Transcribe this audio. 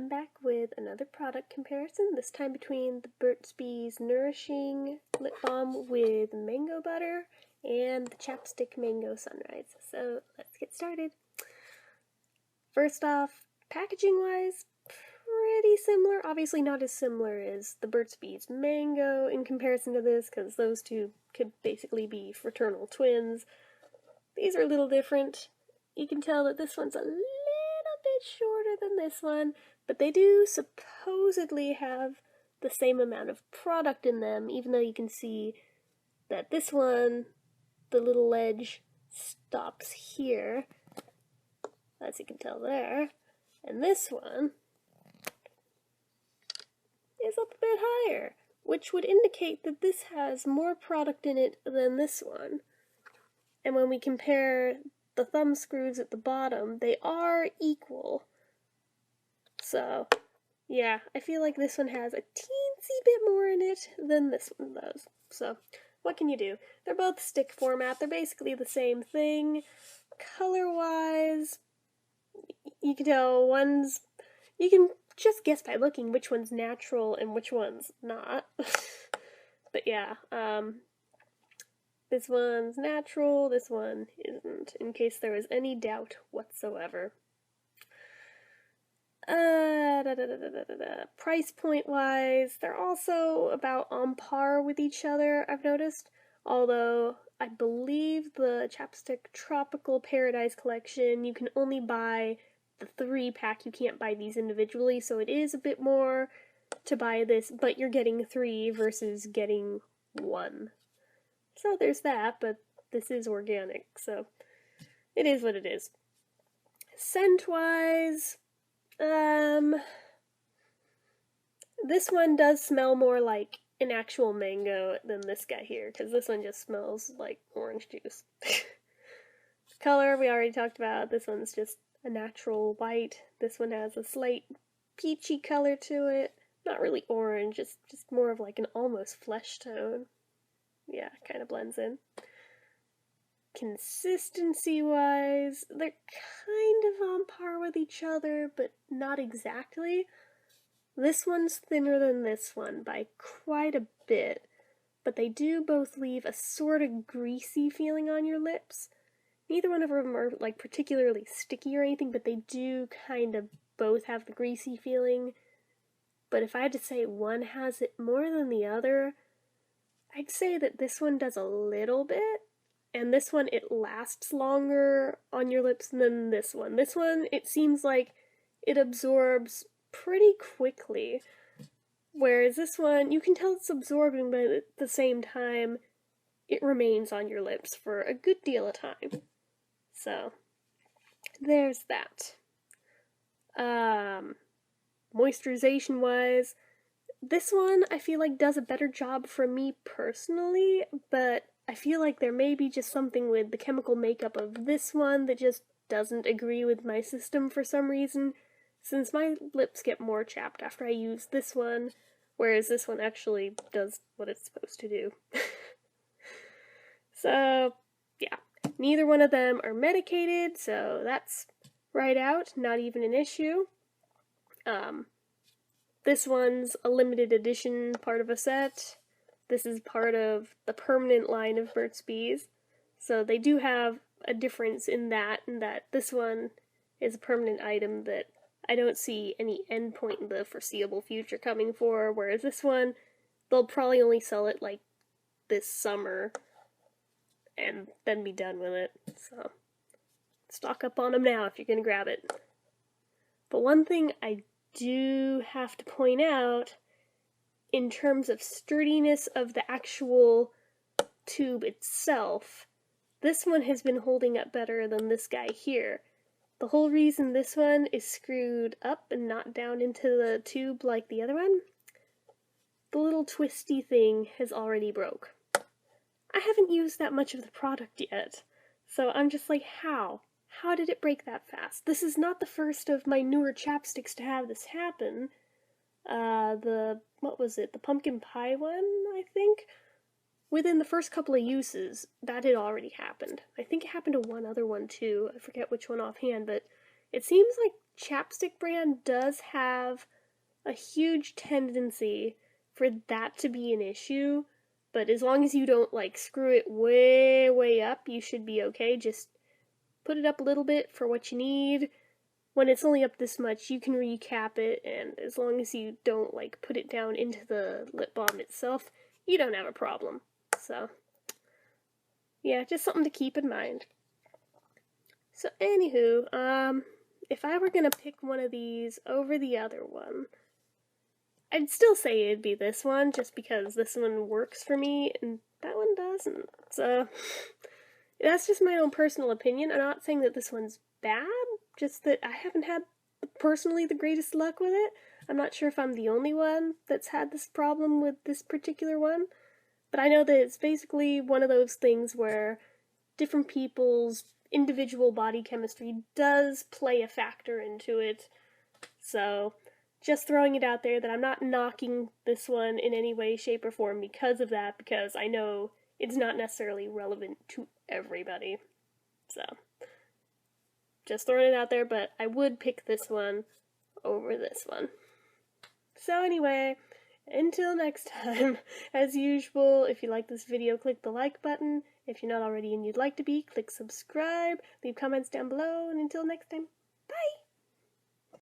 I'm back with another product comparison, this time between the Burt's Bees Nourishing Lip Balm with mango butter and the Chapstick Mango Sunrise. So let's get started. First off, packaging-wise, pretty similar. Obviously not as similar as the Burt's Bees Mango in comparison to this, because those two could basically be fraternal twins. These are a little different. You can tell that this one's a little bit shorter than this one, but they do supposedly have the same amount of product in them, even though you can see that this one, the little ledge stops here, as you can tell there, and this one is up a bit higher, which would indicate that this has more product in it than this one. And when we compare the thumb screws at the bottom, they are equal. So, yeah, I feel like this one has a teensy bit more in it than this one does. So, what can you do? They're both stick format. They're basically the same thing. Color-wise, you can tell you can just guess by looking which one's natural and which one's not. But yeah, this one's natural, this one isn't, in case there was any doubt whatsoever. Price point wise, they're also about on par with each other, I've noticed. Although, I believe the Chapstick Tropical Paradise Collection, you can only buy the 3-pack, you can't buy these individually, so it is a bit more to buy this, but you're getting 3 versus getting 1. So there's that, but this is organic, so it is what it is. Scent-wise, this one does smell more like an actual mango than this guy here, because this one just smells like orange juice. Color, we already talked about. This one's just a natural white. This one has a slight peachy color to it. Not really orange, it's just more of like an almost flesh tone. Yeah, kind of blends in. Consistency-wise, they're kind of on par with each other, but not exactly. This one's thinner than this one by quite a bit, but they do both leave a sort of greasy feeling on your lips. Neither one of them are like particularly sticky or anything, but they do kind of both have the greasy feeling. But if I had to say one has it more than the other, I'd say that this one does a little bit, and this one, it lasts longer on your lips than this one. This one, it seems like it absorbs pretty quickly, whereas this one, you can tell it's absorbing, but at the same time, it remains on your lips for a good deal of time. So, there's that. Moisturization-wise, this one, I feel like, does a better job for me personally, but I feel like there may be just something with the chemical makeup of this one that just doesn't agree with my system for some reason, since my lips get more chapped after I use this one, whereas this one actually does what it's supposed to do. So, yeah, neither one of them are medicated, so that's right out, not even an issue. This one's a limited edition part of a set. This is part of the permanent line of Burt's Bees. So they do have a difference in that this one is a permanent item that I don't see any endpoint in the foreseeable future coming for, whereas this one, they'll probably only sell it like this summer and then be done with it. So stock up on them now if you're gonna grab it. But one thing I do have to point out, in terms of sturdiness of the actual tube itself, this one has been holding up better than this guy here. The whole reason this one is screwed up and not down into the tube like the other one, the little twisty thing has already broke. I haven't used that much of the product yet, so I'm just like, how? How did it break that fast? This is not the first of my newer chapsticks to have this happen. What was it? The pumpkin pie one, I think? Within the first couple of uses, that had already happened. I think it happened to one other one too. I forget which one offhand, but it seems like Chapstick brand does have a huge tendency for that to be an issue, but as long as you don't like screw it way, way up, you should be okay. Just put it up a little bit for what you need. When it's only up this much, you can recap it, and as long as you don't like put it down into the lip balm itself, you don't have a problem. So, yeah, just something to keep in mind. So, anywho, if I were gonna pick one of these over the other one, I'd still say it'd be this one, just because this one works for me, and that one doesn't. So, that's just my own personal opinion. I'm not saying that this one's bad, just that I haven't had personally the greatest luck with it. I'm not sure if I'm the only one that's had this problem with this particular one, but I know that it's basically one of those things where different people's individual body chemistry does play a factor into it. So, just throwing it out there that I'm not knocking this one in any way, shape, or form because of that, because I know it's not necessarily relevant to everybody. So, just throwing it out there, but I would pick this one over this one. So anyway, until next time, as usual, if you like this video, click the like button. If you're not already and you'd like to be, click subscribe, leave comments down below, and until next time.